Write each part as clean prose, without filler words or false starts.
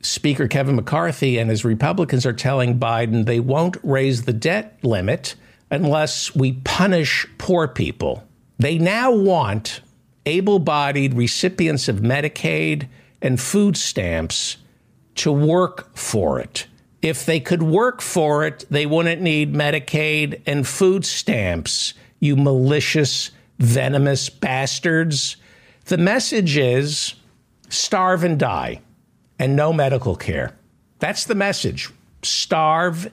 Speaker Kevin McCarthy and his Republicans are telling Biden they won't raise the debt limit unless we punish poor people. They now want able-bodied recipients of Medicaid and food stamps to work for it. If they could work for it, they wouldn't need Medicaid and food stamps, you malicious, venomous bastards. The message is starve and die and no medical care. That's the message. Starve,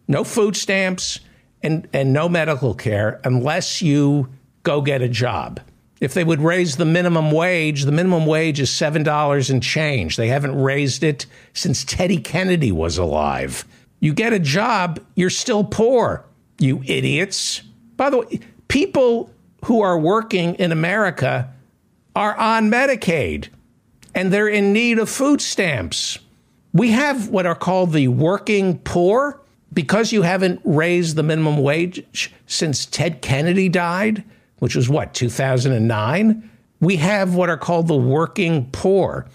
no food stamps, and no medical care unless you go get a job. If they would raise the minimum wage is $7 and change. They haven't raised it since Teddy Kennedy was alive. You get a job, you're still poor, you idiots. By the way, people who are working in America are on Medicaid, and they're in need of food stamps. We have what are called the working poor. Because you haven't raised the minimum wage since Ted Kennedy died, which was 2009? We have what are called the working poor.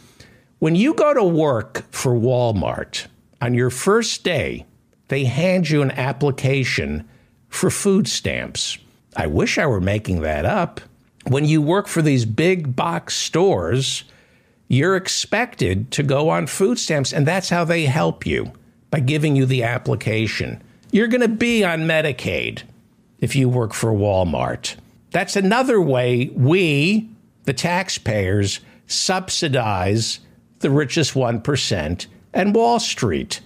When you go to work for Walmart, on your first day, they hand you an application for food stamps. I wish I were making that up. When you work for these big box stores, you're expected to go on food stamps, and that's how they help you, by giving you the application. You're going to be on Medicaid if you work for Walmart. That's another way we, the taxpayers, subsidize the richest 1% and Wall Street.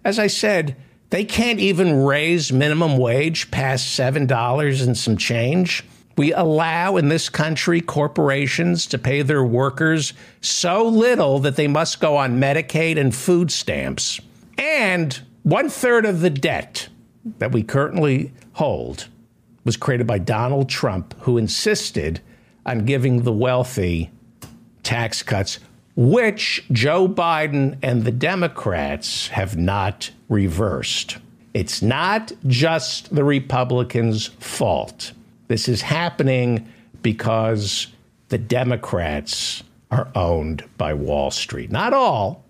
As I said, they can't even raise minimum wage past $7 and some change. We allow in this country corporations to pay their workers so little that they must go on Medicaid and food stamps. And 1/3 of the debt that we currently hold was created by Donald Trump, who insisted on giving the wealthy tax cuts, which Joe Biden and the Democrats have not reversed. It's not just the Republicans' fault. This is happening because the Democrats are owned by Wall Street. Not all,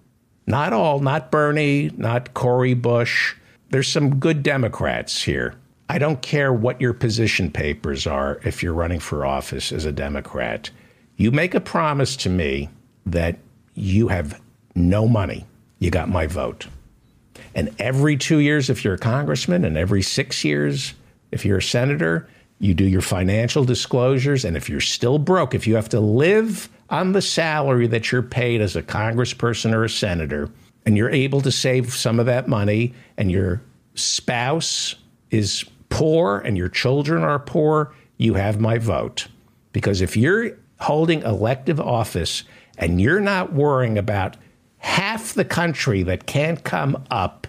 not Bernie, not Cory Bush. There's some good Democrats here. I don't care what your position papers are if you're running for office as a Democrat. You make a promise to me that you have no money. You got my vote. And every 2 years, if you're a congressman, and every 6 years, if you're a senator, you do your financial disclosures. And if you're still broke, if you have to live on the salary that you're paid as a congressperson or a senator, and you're able to save some of that money, and your spouse is poor and your children are poor, you have my vote. Because if you're holding elective office and you're not worrying about half the country that can't come up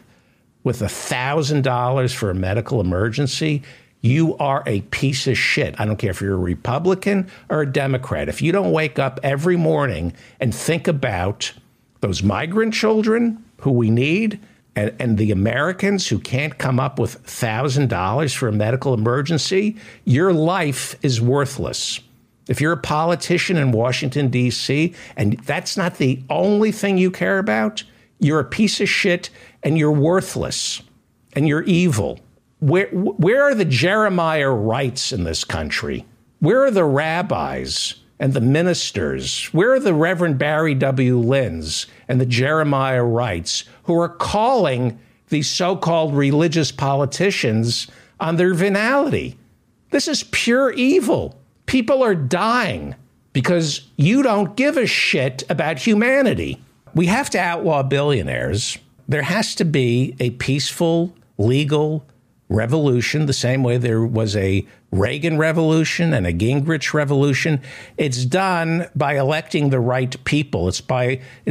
with $1,000 for a medical emergency, you are a piece of shit. I don't care if you're a Republican or a Democrat. If you don't wake up every morning and think about those migrant children who we need and the Americans who can't come up with $1,000 for a medical emergency, your life is worthless. If you're a politician in Washington, D.C., and that's not the only thing you care about, you're a piece of shit and you're worthless and you're evil. Where are the Jeremiah Wrights in this country? Where are the rabbis and the ministers? Where are the Reverend Barry W. Linds and the Jeremiah Wrights who are calling these so-called religious politicians on their venality? This is pure evil. People are dying because you don't give a shit about humanity. We have to outlaw billionaires. There has to be a peaceful, legal revolution, the same way there was a Reagan revolution and a Gingrich revolution. It's done by electing the right people. It's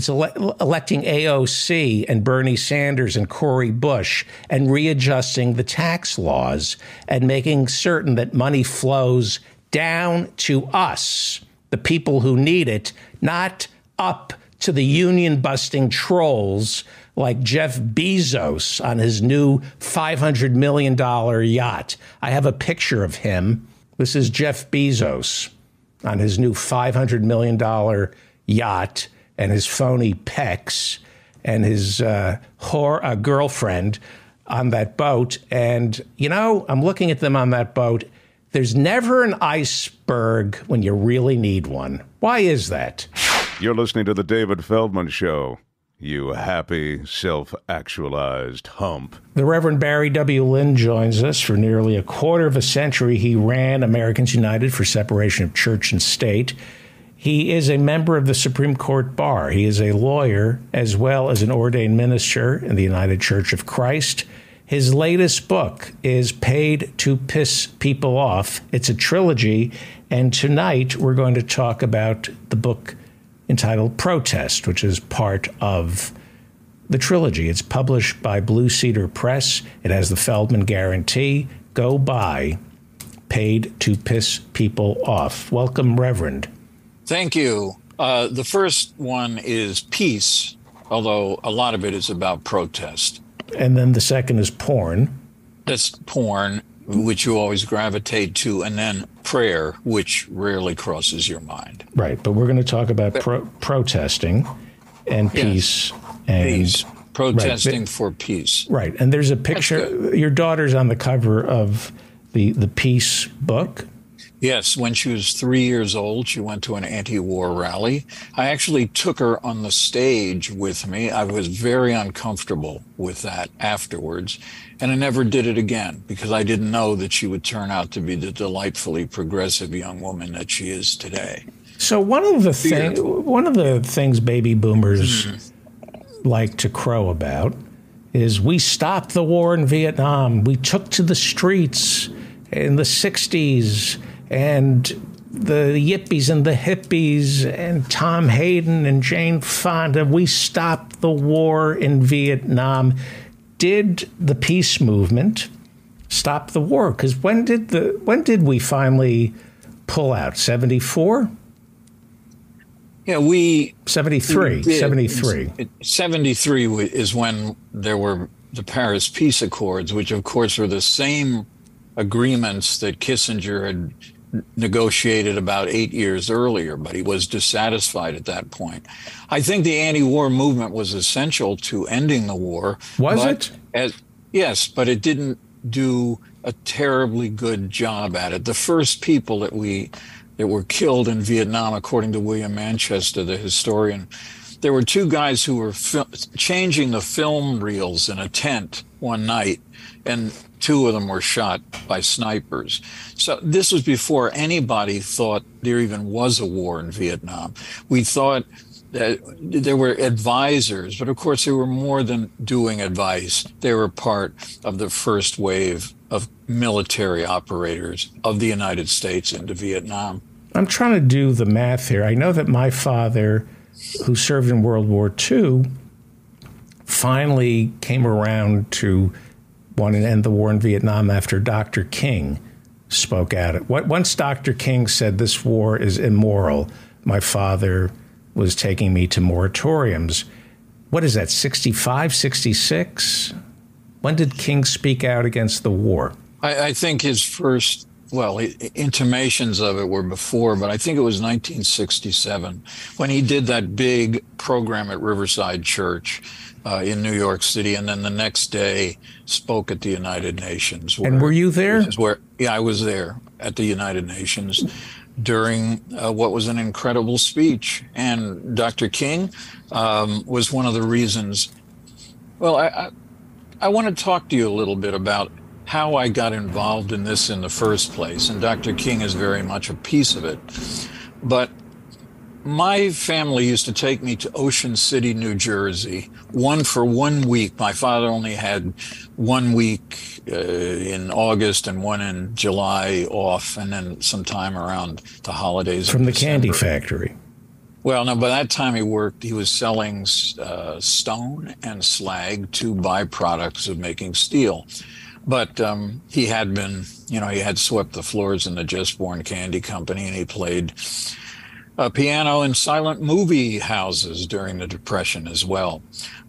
electing AOC and Bernie Sanders and Cory Bush and readjusting the tax laws and making certain that money flows down to us, the people who need it, not up to the union-busting trolls like Jeff Bezos on his new $500 million yacht. I have a picture of him. This is Jeff Bezos on his new $500 million yacht and his phony pecs and his girlfriend on that boat. And, I'm looking at them on that boat. There's never an iceberg when you really need one. Why is that? You're listening to The David Feldman Show. You happy, self-actualized hump. The Reverend Barry W. Lynn joins us. For nearly a quarter of a century, he ran Americans United for Separation of Church and State. He is a member of the Supreme Court Bar. He is a lawyer as well as an ordained minister in the United Church of Christ. His latest book is Paid to Piss People Off. It's a trilogy, and tonight we're going to talk about the book entitled Protest, which is part of the trilogy. It's published by Blue Cedar Press. It has the Feldman guarantee. Go buy Paid to Piss People Off. Welcome, Reverend. Thank you. The first one is peace, although a lot of it is about protest. And then the second is porn. That's porn, which you always gravitate to, and then prayer, which rarely crosses your mind. Right, but we're going to talk about protesting and peace. Yes. And peace. Protesting for peace. Right, and there's a picture. Your daughter's on the cover of the peace book. Yes, when she was 3 years old, she went to an anti-war rally. I actually took her on the stage with me. I was very uncomfortable with that afterwards, and I never did it again because I didn't know that she would turn out to be the delightfully progressive young woman that she is today. So one of the things baby boomers like to crow about is we stopped the war in Vietnam. We took to the streets in the 60s. And the yippies and the hippies and Tom Hayden and Jane Fonda, we stopped the war in Vietnam. Did the peace movement stop the war? Because when did we finally pull out? 74? Yeah, 73 is when there were the Paris Peace Accords, which of course were the same agreements that Kissinger had negotiated about 8 years earlier, but he was dissatisfied at that point. I think the anti-war movement was essential to ending the war. Was it? Yes, but it didn't do a terribly good job at it. The first people that were killed in Vietnam, according to William Manchester, the historian, there were two guys who were changing the film reels in a tent one night, and two of them were shot by snipers. So this was before anybody thought there even was a war in Vietnam. We thought that there were advisors, but of course they were more than doing advice. They were part of the first wave of military operators of the United States into Vietnam. I'm trying to do the math here. I know that my father, who served in World War II, finally came around to wanting to end the war in Vietnam after Dr. King spoke out. Once Dr. King said this war is immoral, my father was taking me to moratoriums. What is that, 65, 66? When did King speak out against the war? I think his first, intimations of it were before, but I think it was 1967 when he did that big program at Riverside Church in New York City, and then the next day spoke at the United Nations. And were you there? Yeah, I was there at the United Nations during what was an incredible speech. And Dr. King was one of the reasons. Well, I want to talk to you a little bit about how I got involved in this in the first place. And Dr. King is very much a piece of it. But my family used to take me to Ocean City, New Jersey, for 1 week. My father only had 1 week in August and one in July off, and then some time around the holidays. From the candy factory. Well, no, by that time he was selling stone and slag, two byproducts of making steel. But he had been, he had swept the floors in the Just Born Candy Company, and he played piano in silent movie houses during the Depression as well.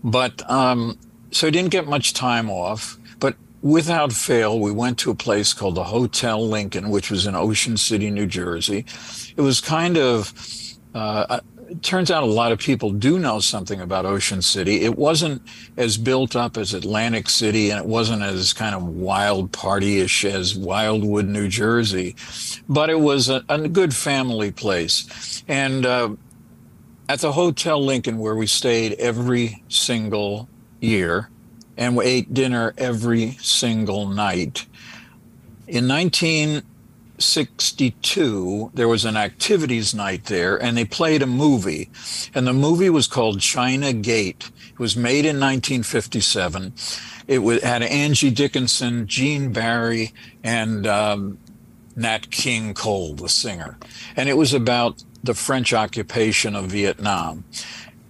But so he didn't get much time off. But without fail, we went to a place called the Hotel Lincoln, which was in Ocean City, New Jersey. It was kind of it turns out a lot of people do know something about Ocean City. It wasn't as built up as Atlantic City, and it wasn't as kind of wild party-ish as Wildwood, New Jersey, but it was a good family place. And at the Hotel Lincoln, where we stayed every single year, and we ate dinner every single night, in 1962, there was an activities night there, and they played a movie. And the movie was called China Gate. It was made in 1957. It had Angie Dickinson, Gene Barry, and Nat King Cole, the singer. And it was about the French occupation of Vietnam.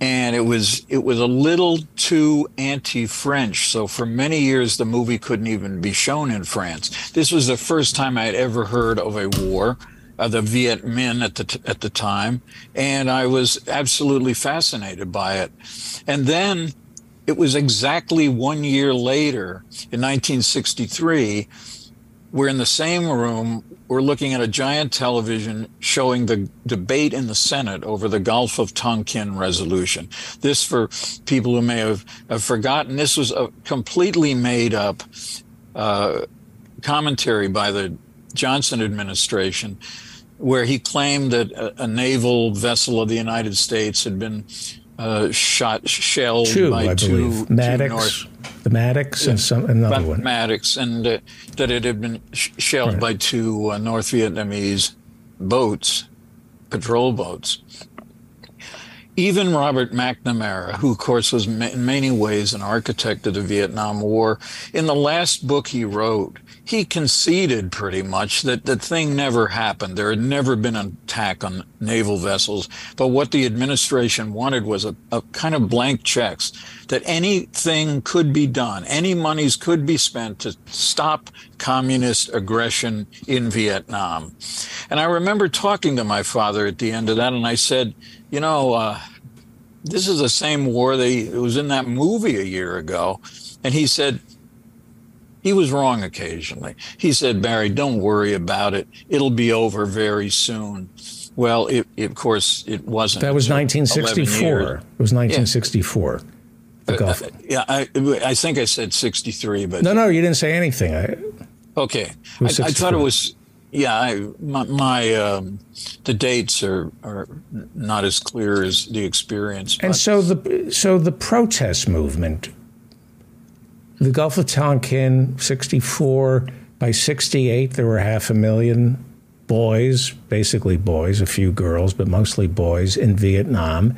And it was a little too anti-French. So for many years, the movie couldn't even be shown in France. This was the first time I had ever heard of a war, the Viet Minh at the time. And I was absolutely fascinated by it. And then it was exactly 1 year later, in 1963, we're in the same room. We're looking at a giant television showing the debate in the Senate over the Gulf of Tonkin resolution. This, for people who may have forgotten, this was a completely made up commentary by the Johnson administration, where he claimed that a naval vessel of the United States had been shelled by two Maddox. The Maddox and another one. Maddox, and that it had been shelled by two North Vietnamese boats, patrol boats. Even Robert McNamara, who of course was in many ways an architect of the Vietnam War, in the last book he wrote, he conceded pretty much that the thing never happened. There had never been an attack on naval vessels. But what the administration wanted was a kind of blank checks, that anything could be done, any monies could be spent to stop communist aggression in Vietnam. And I remember talking to my father at the end of that, and I said, you know, this is the same war it was in that movie a year ago. And he said, he was wrong occasionally. He said, Barry, don't worry about it. It'll be over very soon. Well, of course, it wasn't. That was 1964. It was 1964. Yeah. The Gulf. I think I said 63, but no, you didn't say anything. Okay, I thought it was. Yeah, the dates are not as clear as the experience. And so the protest movement, the Gulf of Tonkin, 64. By 68, there were 500,000 boys, basically boys, a few girls, but mostly boys in Vietnam.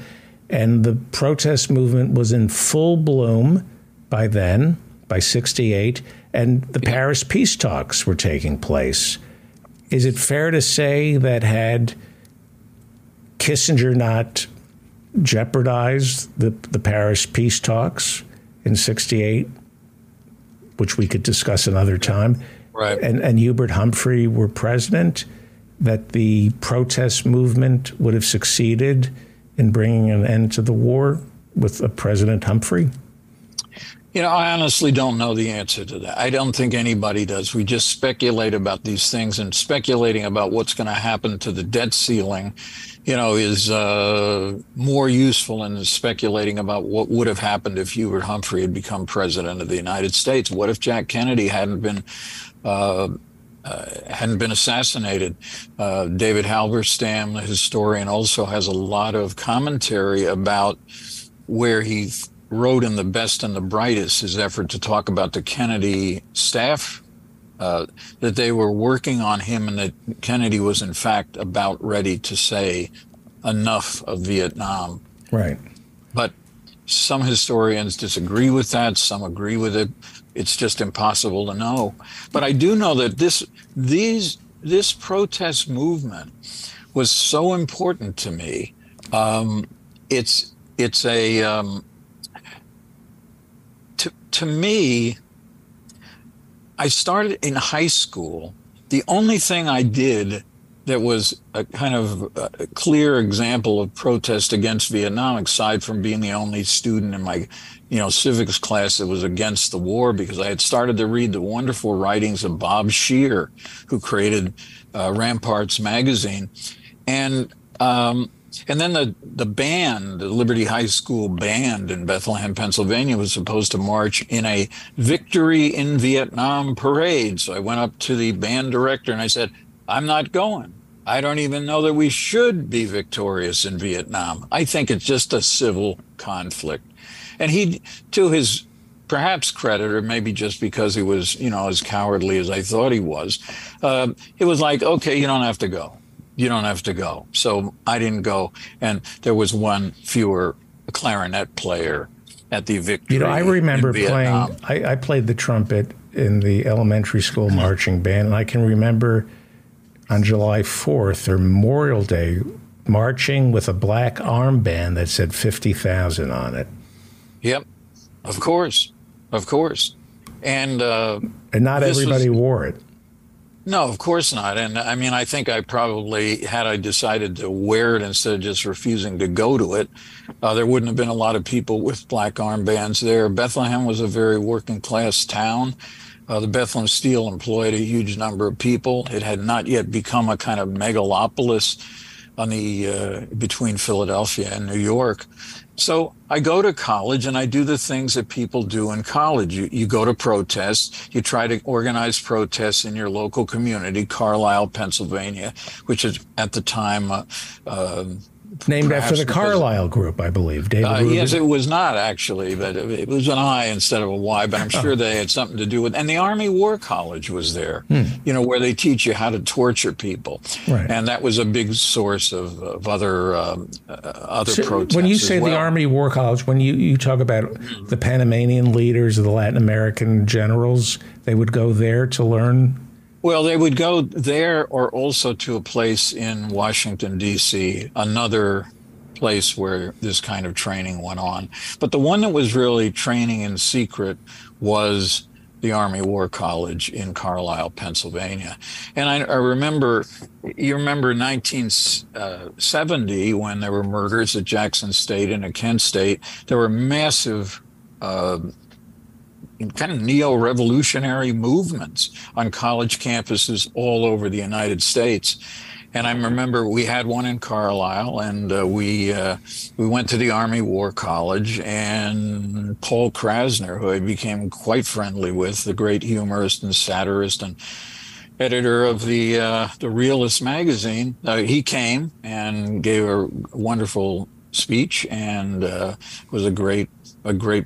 And the protest movement was in full bloom by then, by 68, and the Paris peace talks were taking place. Is it fair to say that had Kissinger not jeopardized the Paris peace talks in 68, which we could discuss another time, right, and Hubert Humphrey were president, that the protest movement would have succeeded in bringing an end to the war with President Humphrey? You know, I honestly don't know the answer to that. I don't think anybody does. We just speculate about these things, and speculating about what's going to happen to the debt ceiling, you know, is more useful than speculating about what would have happened if Hubert Humphrey had become president of the United States. What if Jack Kennedy hadn't been assassinated? David Halberstam, the historian, also has a lot of commentary about where he wrote in The Best and the Brightest his effort to talk about the Kennedy staff, that they were working on him, and that Kennedy was in fact about ready to say enough of Vietnam. Right. But some historians disagree with that. Some agree with it. It's just impossible to know. But I do know that this protest movement was so important to me. To me, I started in high school. The only thing I did that was a kind of a clear example of protest against Vietnam, aside from being the only student in my, civics class that was against the war, because I had started to read the wonderful writings of Bob Scheer, who created Ramparts magazine. And And then the band, the Liberty High School band in Bethlehem, Pennsylvania, was supposed to march in a Victory in Vietnam parade. So I went up to the band director and I said, I'm not going. I don't even know that we should be victorious in Vietnam. I think it's just a civil conflict. And he, to his perhaps credit, or maybe just because he was, as cowardly as I thought he was, it was like, okay, you don't have to go. You don't have to go. So I didn't go. And there was one fewer clarinet player at the Victory. I remember playing, I played the trumpet in the elementary school marching band, and I can remember on July 4th or Memorial Day marching with a black armband that said 50,000 on it. Yep, of course. And not everybody wore it. No, of course not. And I mean, I think I probably, had I decided to wear it instead of just refusing to go to it, there wouldn't have been a lot of people with black armbands there. Bethlehem was a very working class town. The Bethlehem Steel employed a huge number of people. It had not yet become a kind of megalopolis on the between Philadelphia and New York. So I go to college and I do the things that people do in college. You go to protests. You try to organize protests in your local community, Carlisle, Pennsylvania, which is at the time named after the Carlisle Group, I believe. David Rubin. Yes, it was not actually, but it was an I instead of a Y, but I'm sure they had something to do with, and the Army War College was there, where they teach you how to torture people. Right. And that was a big source of other protests. When you say the Army War College, when you talk about the Panamanian leaders of the Latin American generals, they would go there to learn? Well, they would go there or also to a place in Washington, D.C., another place where this kind of training went on. But the one that was really training in secret was the Army War College in Carlisle, Pennsylvania. And I remember, you remember 1970 when there were murders at Jackson State and at Kent State, there were massive kind of neo-revolutionary movements on college campuses all over the United States. And I remember we had one in Carlisle, and we went to the Army War College, and Paul Krasner, who I became quite friendly with, the great humorist and satirist and editor of the Realist magazine, he came and gave a wonderful speech, and was a great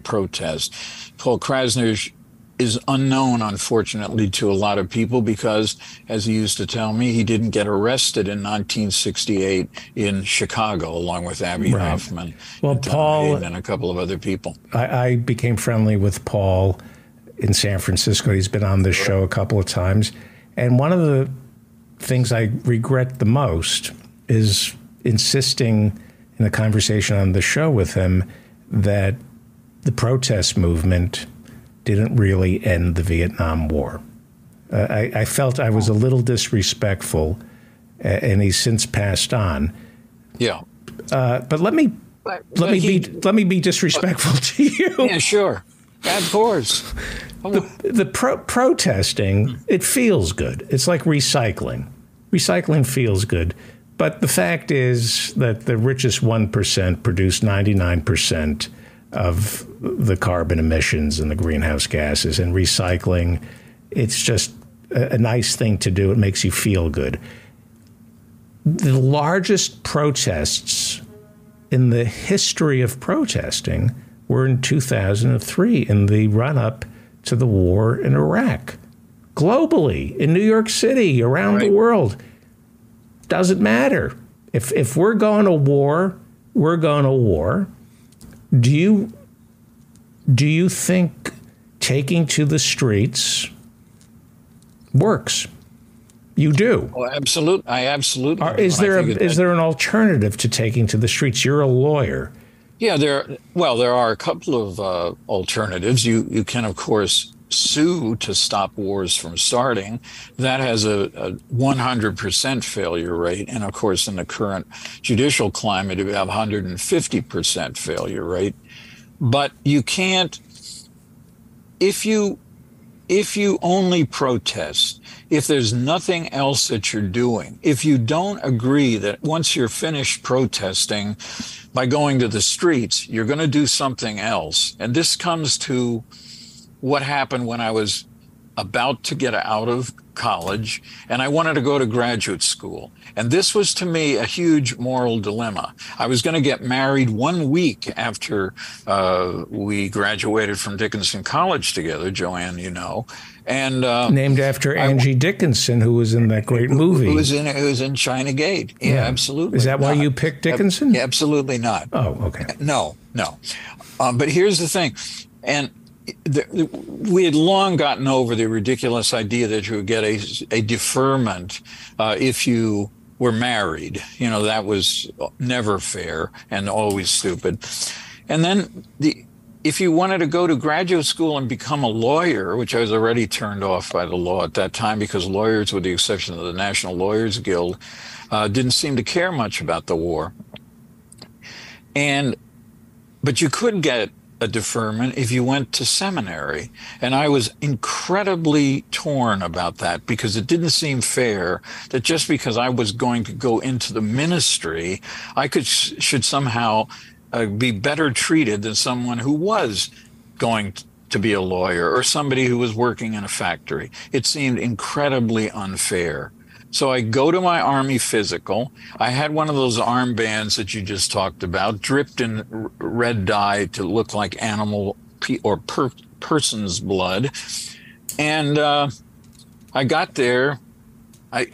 protest. Paul Krasner is unknown, unfortunately, to a lot of people because, as he used to tell me, he didn't get arrested in 1968 in Chicago, along with Abbie Hoffman, well, Paul, and a couple of other people. I became friendly with Paul in San Francisco. He's been on this show a couple of times. And one of the things I regret the most is insisting in a conversation on the show with him that the protest movement didn't really end the Vietnam War. I felt I was a little disrespectful, and he's since passed on. Yeah. But let me be disrespectful to you. Yeah, sure. Of course. The protesting, it feels good. It's like recycling. Recycling feels good. But the fact is that the richest 1% produce 99% of the carbon emissions and the greenhouse gases, and recycling, it's just a nice thing to do. It makes you feel good. The largest protests in the history of protesting were in 2003 in the run-up to the war in Iraq. Globally, in New York City, around the world. Doesn't matter. If we're going to war, we're going to war. Do you think taking to the streets works? You do. Oh, absolutely. I absolutely. Is there an alternative to taking to the streets? You're a lawyer. Yeah, there are a couple of alternatives. You can, of course, sue to stop wars from starting. That has a 100% failure rate. And of course, in the current judicial climate, we have 150% failure rate. But you can't, if you if you only protest, if there's nothing else that you're doing, if you don't agree that once you're finished protesting by going to the streets, you're going to do something else. And this comes to what happened when I was about to get out of college and I wanted to go to graduate school. And this was to me a huge moral dilemma. I was going to get married 1 week after we graduated from Dickinson College together, Joanne, you know. And named after Angie Dickinson, who was in that great movie. Who was in China Gate. Yeah, absolutely. Is that why you picked Dickinson? Absolutely not. Oh, okay. No. But here's the thing. And we had long gotten over the ridiculous idea that you would get a deferment if you were married. You know, that was never fair and always stupid. And then if you wanted to go to graduate school and become a lawyer, which I was already turned off by the law at that time because lawyers, with the exception of the National Lawyers Guild, didn't seem to care much about the war. But you could get a deferment if you went to seminary. And I was incredibly torn about that because it didn't seem fair that just because I was going to go into the ministry, I should somehow be better treated than someone who was going to be a lawyer or somebody who was working in a factory. It seemed incredibly unfair. So I go to my Army physical. I had one of those armbands that you just talked about, dripped in red dye to look like animal or person's blood. And I got there. I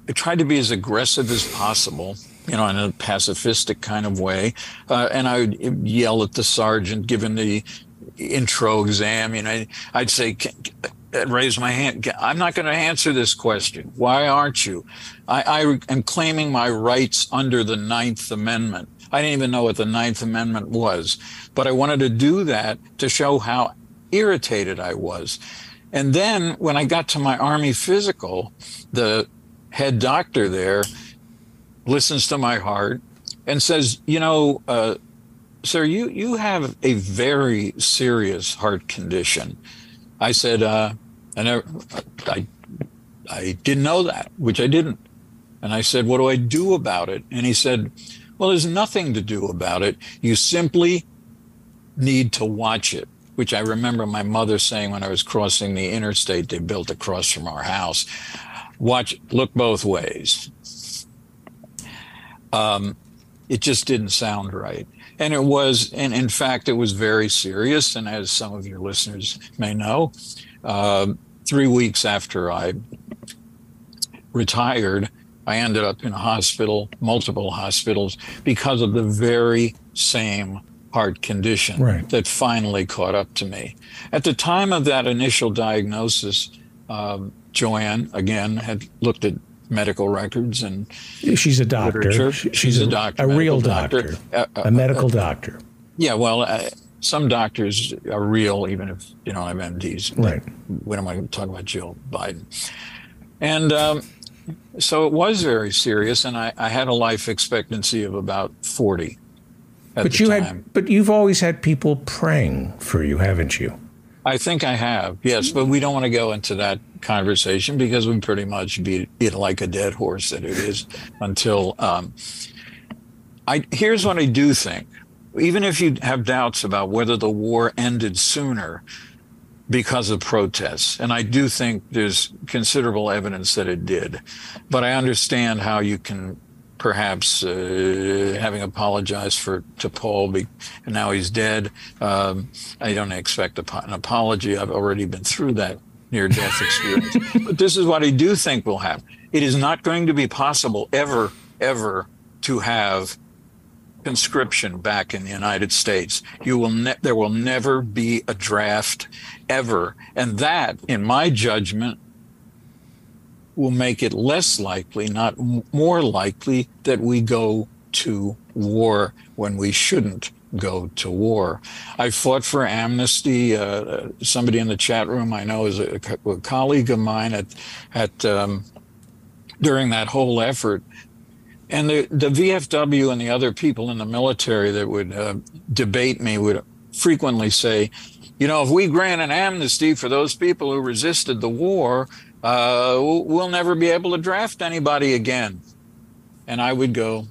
tried to be as aggressive as possible, you know, in a pacifistic kind of way. And I would yell at the sergeant, give him the intro exam. You know, I'd say, raise my hand. I'm not going to answer this question. Why aren't you? I am claiming my rights under the 9th Amendment. I didn't even know what the 9th Amendment was, but I wanted to do that to show how irritated I was. And then when I got to my Army physical, the head doctor there listens to my heart and says, you know, sir, you have a very serious heart condition. I said, I didn't know that, which I didn't. And I said, what do I do about it? And he said, well, there's nothing to do about it. You simply need to watch it, which I remember my mother saying when I was crossing the interstate they built across from our house. Look both ways. It just didn't sound right. And it was, and in fact, it was very serious. And as some of your listeners may know, 3 weeks after I retired, I ended up in a hospital, multiple hospitals, because of the very same heart condition that finally caught up to me. At the time of that initial diagnosis, Joanne, again, had looked at medical records and she's a doctor. She's a doctor, a real doctor, a medical doctor. Yeah, well, some doctors are real, even if you don't have MDs. Right. When am I going to talk about Jill Biden? And so it was very serious, and I had a life expectancy of about 40 at the time. But you've always had people praying for you, haven't you? I think I have, yes, but we don't want to go into that conversation because we pretty much beat it like a dead horse that it is until here's what I do think. Even if you have doubts about whether the war ended sooner because of protests, and I do think there's considerable evidence that it did, but I understand how you can perhaps, having apologized to Paul, and now he's dead, I don't expect an apology. I've already been through that near-death experience. But this is what I do think will happen. It is not going to be possible ever to have conscription back in the United States. There will never be a draft ever. And that, in my judgment, will make it less likely, not more likely, that we go to war when we shouldn't go to war. I fought for amnesty. Somebody in the chat room I know is a colleague of mine at during that whole effort. And the VFW and the other people in the military that would debate me would frequently say, you know, if we grant an amnesty for those people who resisted the war, we'll never be able to draft anybody again. And I would go,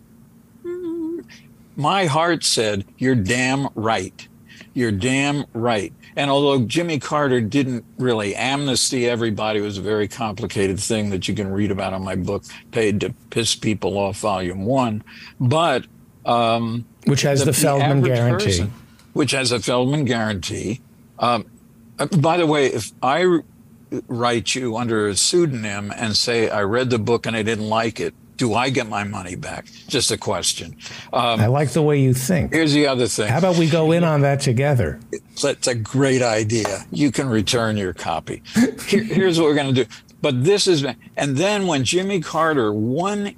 my heart said, you're damn right. You're damn right. And although Jimmy Carter didn't really amnesty everybody, it was a very complicated thing that you can read about in my book, Paid to Piss People Off, Volume 1. But which has the Feldman guarantee. Which has a Feldman guarantee. By the way, if I write you under a pseudonym and say I read the book and I didn't like it, do I get my money back? Just a question. I like the way you think. Here's the other thing. How about we go in on that together? That's a great idea. You can return your copy. Here's what we're going to do. But this is, and then when Jimmy Carter, 1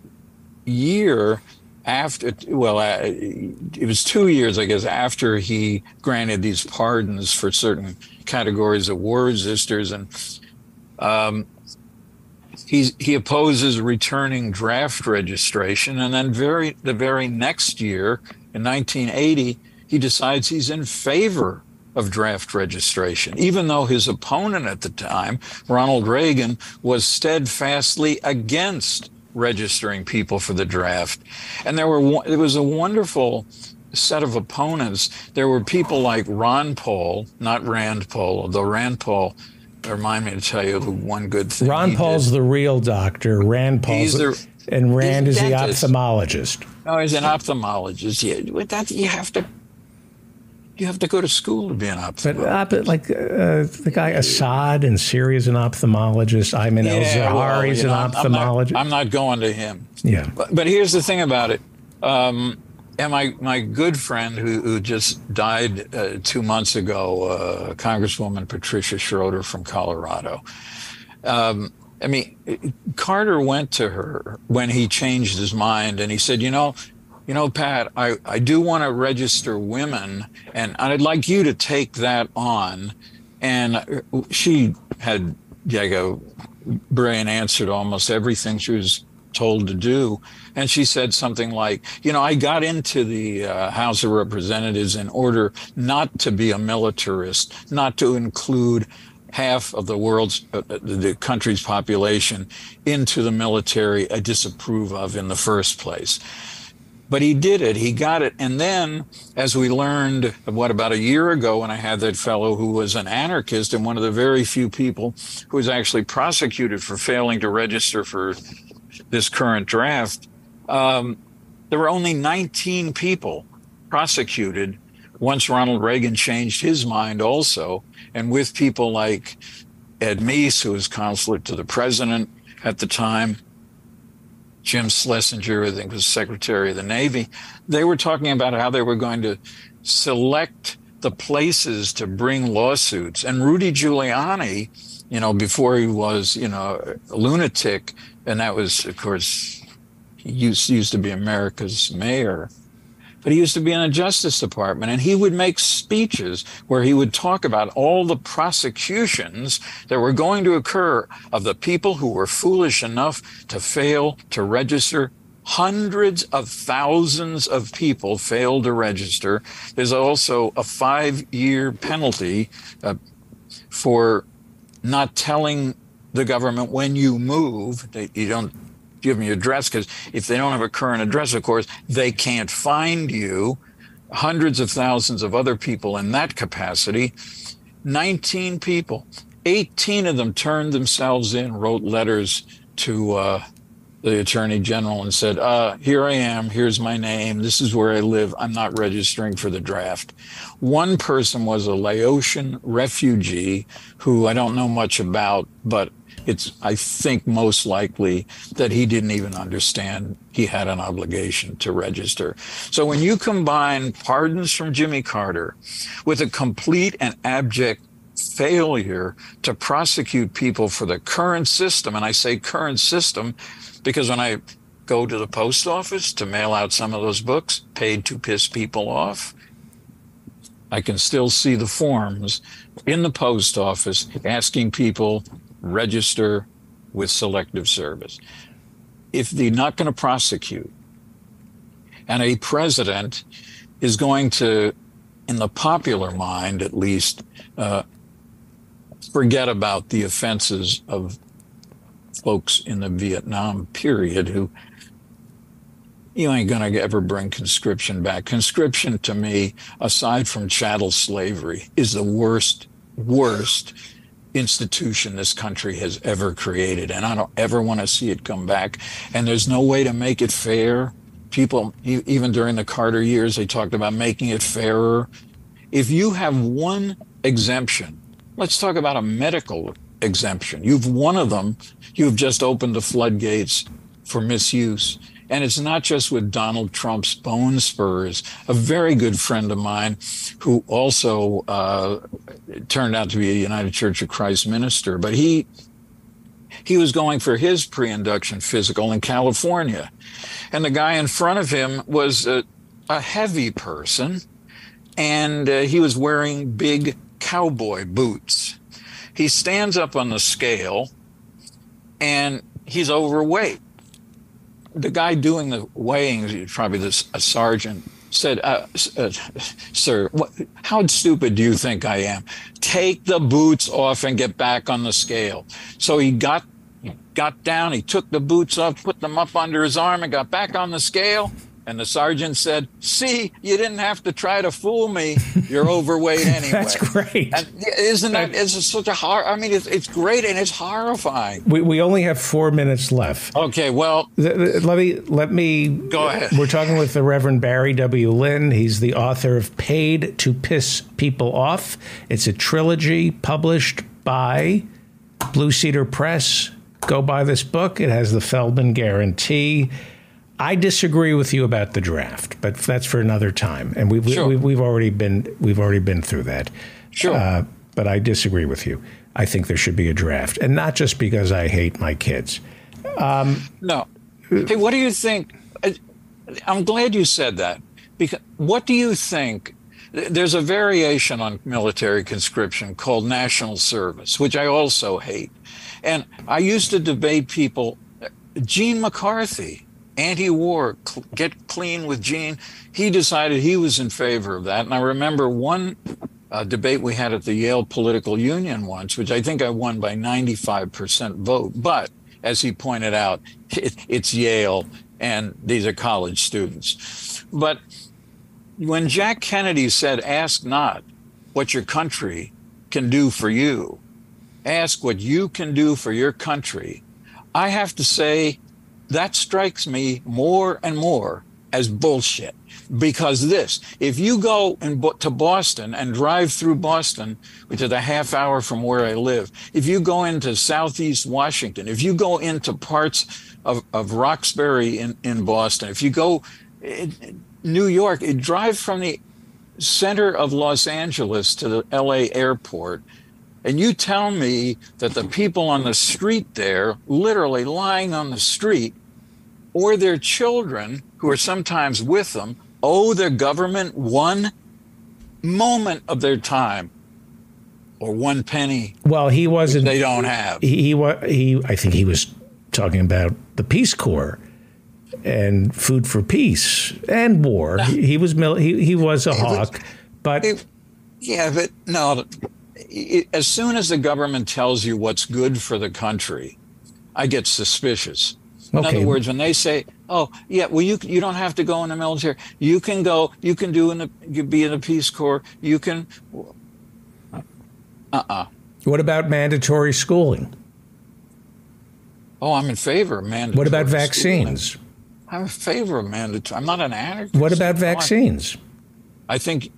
year after, well, it was 2 years, I guess, after he granted these pardons for certain categories of war resistors, and he opposes returning draft registration, and then the very next year, in 1980, he decides he's in favor of draft registration, even though his opponent at the time, Ronald Reagan, was steadfastly against registering people for the draft. And it was a wonderful set of opponents. There were people like Ron Paul, not Rand Paul, although Rand Paul, remind me to tell you the one good thing. Ron Paul's the real doctor. Rand Paul's and Rand is the ophthalmologist. No, he's an ophthalmologist. Yeah, you have to go to school to be an ophthalmologist. But like the guy Assad in Syria is an ophthalmologist. Ayman al-Zawahiri is an ophthalmologist. I'm not going to him. Yeah. But here's the thing about it. And my good friend who just died 2 months ago, Congresswoman Patricia Schroeder from Colorado. I mean, Carter went to her when he changed his mind, and he said, you know, Pat, I do want to register women, and I'd like you to take that on. And she had, brain answered almost everything she was told to do. And she said something like, I got into the House of Representatives in order not to be a militarist, not to include half of the country's population into the military I disapprove of in the first place. But he did it. He got it. And then, as we learned, about a year ago, when I had that fellow who was an anarchist and one of the very few people who was actually prosecuted for failing to register for this current draft, there were only 19 people prosecuted once Ronald Reagan changed his mind also. And with people like Ed Meese, who was consulate to the president at the time, Jim Schlesinger, I think, was Secretary of the Navy. They were talking about how they were going to select the places to bring lawsuits. And Rudy Giuliani, before he was, a lunatic, and that was, of course, he used to be America's mayor, but he used to be in the Justice Department, and he would make speeches where he would talk about all the prosecutions that were going to occur of the people who were foolish enough to fail to register. Hundreds of thousands of people failed to register. There's also a 5-year penalty for not telling the government when you move that you don't give them your address, because if they don't have a current address, of course, they can't find you. Hundreds of thousands of other people in that capacity. 19 people. 18 of them turned themselves in, wrote letters to the Attorney General and said, here I am, here's my name, this is where I live, I'm not registering for the draft. One person was a Laotian refugee who I don't know much about, but it's, I think, most likely that he didn't even understand he had an obligation to register. So when you combine pardons from Jimmy Carter with a complete and abject failure to prosecute people for the current system, and I say current system because when I go to the post office to mail out some of those books, Paid to Piss People Off, I can still see the forms in the post office asking people register with Selective Service. If they're not going to prosecute, and a president is going to in the popular mind, at least, forget about the offenses of folks in the Vietnam period who, you ain't going to ever bring conscription back. Conscription, to me, aside from chattel slavery, is the worst institution this country has ever created. And I don't ever want to see it come back. And there's no way to make it fair. People, even during the Carter years, they talked about making it fairer. If you have one exemption, let's talk about a medical exemption. You've one of them, you've just opened the floodgates for misuse. And it's not just with Donald Trump's bone spurs. A very good friend of mine who also turned out to be a United Church of Christ minister, but he was going for his pre-induction physical in California. And the guy in front of him was a heavy person, and he was wearing big cowboy boots. He stands up on the scale, and he's overweight. The guy doing the weighing, probably a sergeant, said, sir, how stupid do you think I am? Take the boots off and get back on the scale. So he got down, he took the boots off, put them up under his arm, and got back on the scale. And the sergeant said, see, you didn't have to try to fool me. You're overweight anyway. That's great. And isn't that, it's such a it's great and it's horrifying. We only have 4 minutes left. Okay, well. Let me go ahead. We're talking with the Reverend Barry W. Lynn. He's the author of Paid to Piss People Off. It's a trilogy published by Blue Cedar Press. Go buy this book. It has the Feldman guarantee. I disagree with you about the draft, but that's for another time. And we've already been through that. Sure. But I disagree with you. I think there should be a draft, and not just because I hate my kids. No. Hey, what do you think? I'm glad you said that, because what do you think? There's a variation on military conscription called national service, which I also hate. And I used to debate people. Gene McCarthy, anti-war, get clean with Gene. He decided he was in favor of that. And I remember one debate we had at the Yale Political Union once, which I think I won by 95% vote. But as he pointed out, it's Yale and these are college students. But when Jack Kennedy said, ask not what your country can do for you, ask what you can do for your country, I have to say, that strikes me more and more as bullshit. Because if you go to Boston and drive through Boston, which is a half hour from where I live, if you go into Southeast Washington, if you go into parts of Roxbury in Boston, if you go New York, drive from the center of Los Angeles to the LA airport, and you tell me that the people on the street there, literally lying on the street, or their children, who are sometimes with them, owe their government one moment of their time or one penny. Well, he wasn't. They don't have. I think he was talking about the Peace Corps and Food for Peace and war. He was a hawk, but no. As soon as the government tells you what's good for the country, I get suspicious. In other words, when they say, "Oh, yeah, well, you don't have to go in the military. You can go. You can be in the Peace Corps. You can." What about mandatory schooling? Oh, I'm in favor of mandatory. What about vaccines? Schooling. I'm in favor of mandatory. I'm not an anarchist. What about vaccines? I think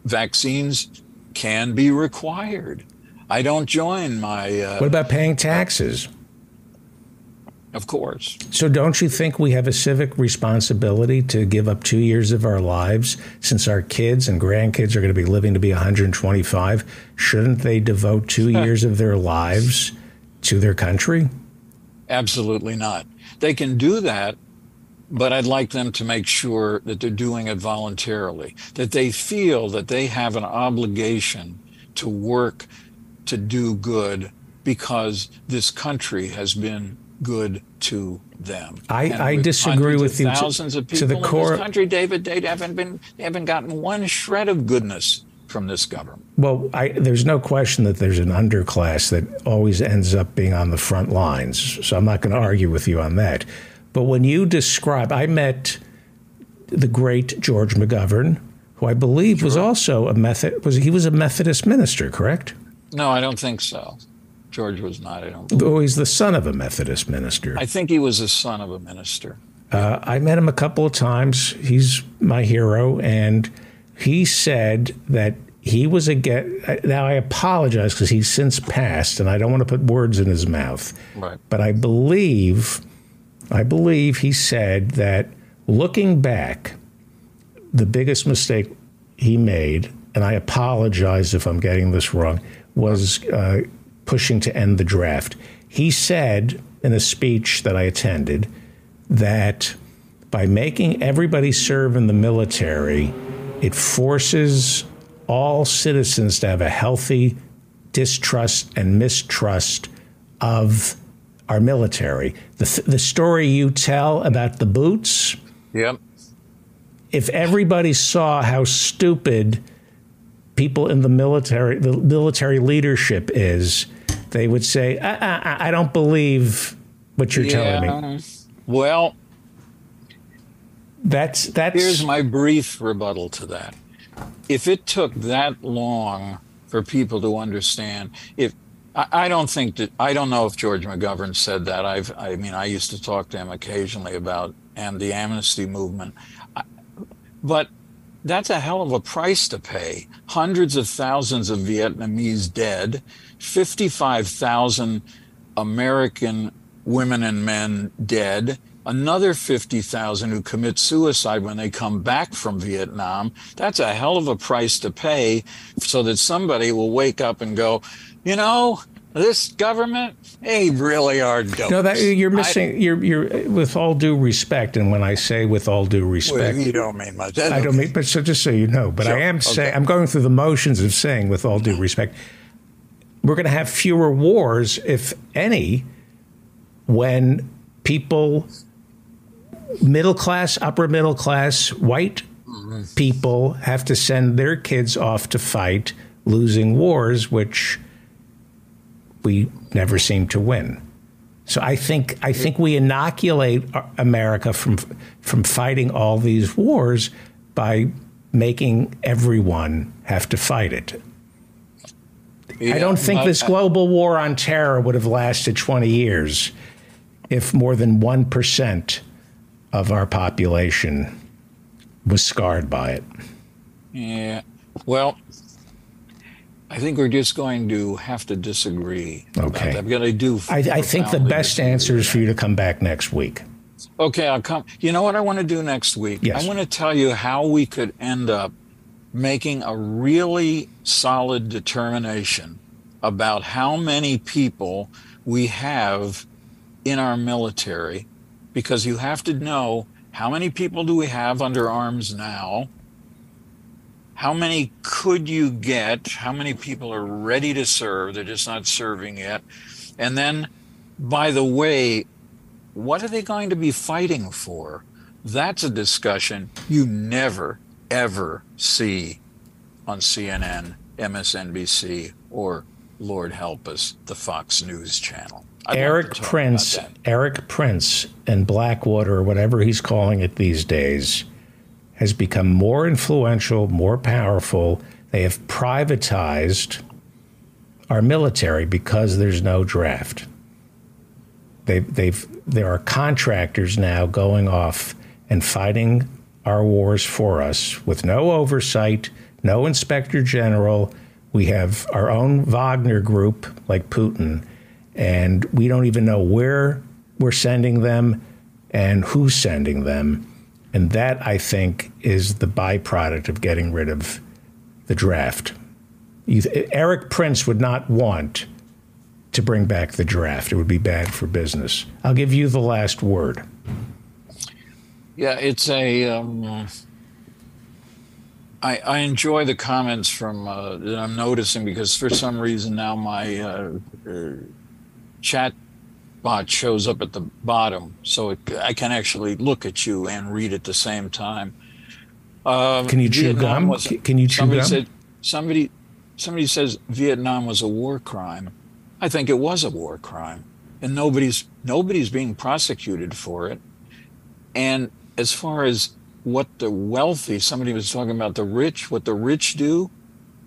vaccines can be required. I don't join my. What about paying taxes? Of course. So don't you think we have a civic responsibility to give up 2 years of our lives, since our kids and grandkids are going to be living to be 125? Shouldn't they devote 2 years of their lives to their country? Absolutely not. They can do that, but I'd like them to make sure that they're doing it voluntarily, that they feel that they have an obligation to work to do good, because this country has been good to them. I disagree with you. Thousands of people in this country, David, they haven't gotten one shred of goodness from this government. Well, there's no question that there's an underclass that always ends up being on the front lines. So I'm not going to argue with you on that. But when you describe, I met the great George McGovern, who I believe was also a Methodist minister, correct? No, I don't think so. George was not. I don't. Oh, he's the son of a Methodist minister. I think he was the son of a minister. I met him a couple of times. He's my hero, and he said that he was against. Now I apologize because he's since passed, and I don't want to put words in his mouth. Right. But I believe he said that looking back, the biggest mistake he made, and I apologize if I'm getting this wrong, was pushing to end the draft. He said in a speech that I attended that by making everybody serve in the military, it forces all citizens to have a healthy distrust and mistrust of our military. The story you tell about the boots, yep. If everybody saw how stupid people in the military leadership is, they would say, I don't believe what you're telling me. Well, that's here's my brief rebuttal to that. If it took that long for people to understand, I don't know if George McGovern said that. I used to talk to him occasionally about the amnesty movement, but that's a hell of a price to pay. Hundreds of thousands of Vietnamese dead, 55,000 American women and men dead, another 50,000 who commit suicide when they come back from Vietnam. That's a hell of a price to pay so that somebody will wake up and go, this government, they really are dope. No, you're missing. You're with all due respect, and when I say with all due respect, well, you don't mean much. I don't mean, but so just so you know, but sure. I am saying I'm going through the motions of saying with all due respect, we're going to have fewer wars, if any, when people, middle class, upper middle class, white people have to send their kids off to fight losing wars, which we never seem to win. So I think we inoculate America from fighting all these wars by making everyone have to fight it. Yeah, I don't think this global war on terror would have lasted 20 years if more than 1% of our population was scarred by it. Yeah, well, I think we're just going to have to disagree. Okay. I'm going to do. I think the best answer is for you to come back next week. Okay, I'll come. You know what I want to do next week? Yes. I want to tell you how we could end up making a really solid determination about how many people we have in our military, because you have to know how many people do we have under arms now. How many could you get? How many people are ready to serve? They're just not serving yet. And then, by the way, what are they going to be fighting for? That's a discussion you never, ever see on CNN, MSNBC, or, Lord help us, the Fox News channel. Eric Prince and Blackwater, or whatever he's calling it these days, has become more influential, more powerful. They have privatized our military because there's no draft. There are contractors now going off and fighting our wars for us with no oversight, no inspector general. We have our own Wagner group like Putin, and we don't even know where we're sending them and who's sending them. And that, I think, is the byproduct of getting rid of the draft. Eric Prince would not want to bring back the draft. It would be bad for business. I'll give you the last word. Yeah, it's I enjoy the comments from that I'm noticing, because for some reason now my chat bot shows up at the bottom, so I can actually look at you and read at the same time. Can you chew Vietnam gum? Can you chew gum? Somebody says Vietnam was a war crime. I think it was a war crime, and nobody's being prosecuted for it. And as far as what the wealthy, somebody was talking about the rich, what the rich do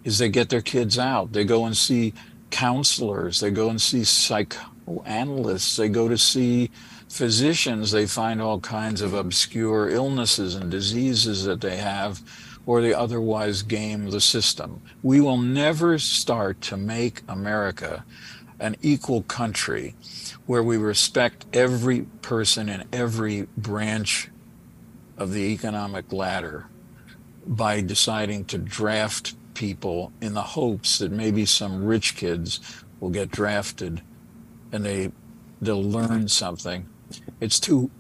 is they get their kids out. They go and see counselors. They go and see psychoanalysts. They go to see physicians. They find all kinds of obscure illnesses and diseases that they have, or they otherwise game the system. We will never start to make America an equal country where we respect every person in every branch of the economic ladder by deciding to draft people in the hopes that maybe some rich kids will get drafted and they'll learn something. It's too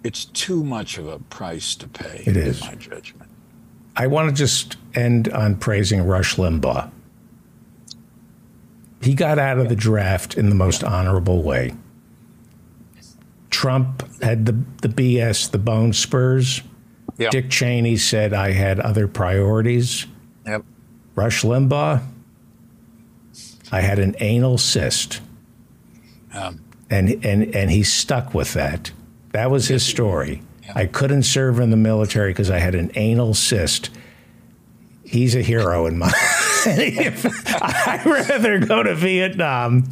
much of a price to pay. It is, in my judgment. I want to just end on praising Rush Limbaugh. He got out of the draft in the most honorable way. Trump had the BS, the bone spurs. Yep. Dick Cheney said I had other priorities. Yep. Rush Limbaugh, I had an anal cyst. And he stuck with that. That was his story. Yeah. I couldn't serve in the military because I had an anal cyst. He's a hero in my I'd rather go to Vietnam.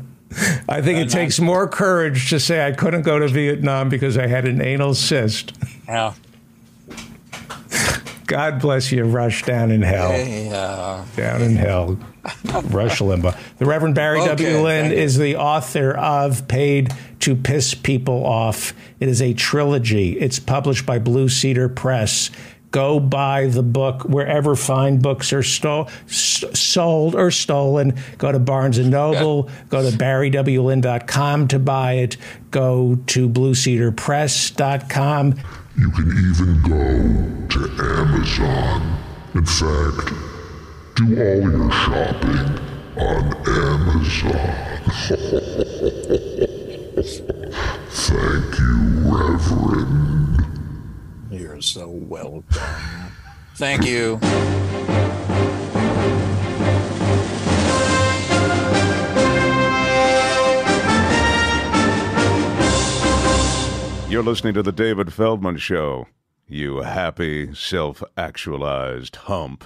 I think it takes more courage to say I couldn't go to Vietnam because I had an anal cyst. Yeah. God bless you, Rush, down in hell. Down in hell. Rush Limbaugh. The Reverend Barry W. Lynn is the author of Paid to Piss People Off. It is a trilogy. It's published by Blue Cedar Press. Go buy the book wherever fine books are sold or stolen. Go to Barnes & Noble. Go to barrywlynn.com to buy it. Go to bluecedarpress.com. You can even go to Amazon. In fact, do all your shopping on Amazon. Thank you, Reverend. You're so welcome. Thank you. You're listening to The David Feldman Show, you happy, self-actualized hump.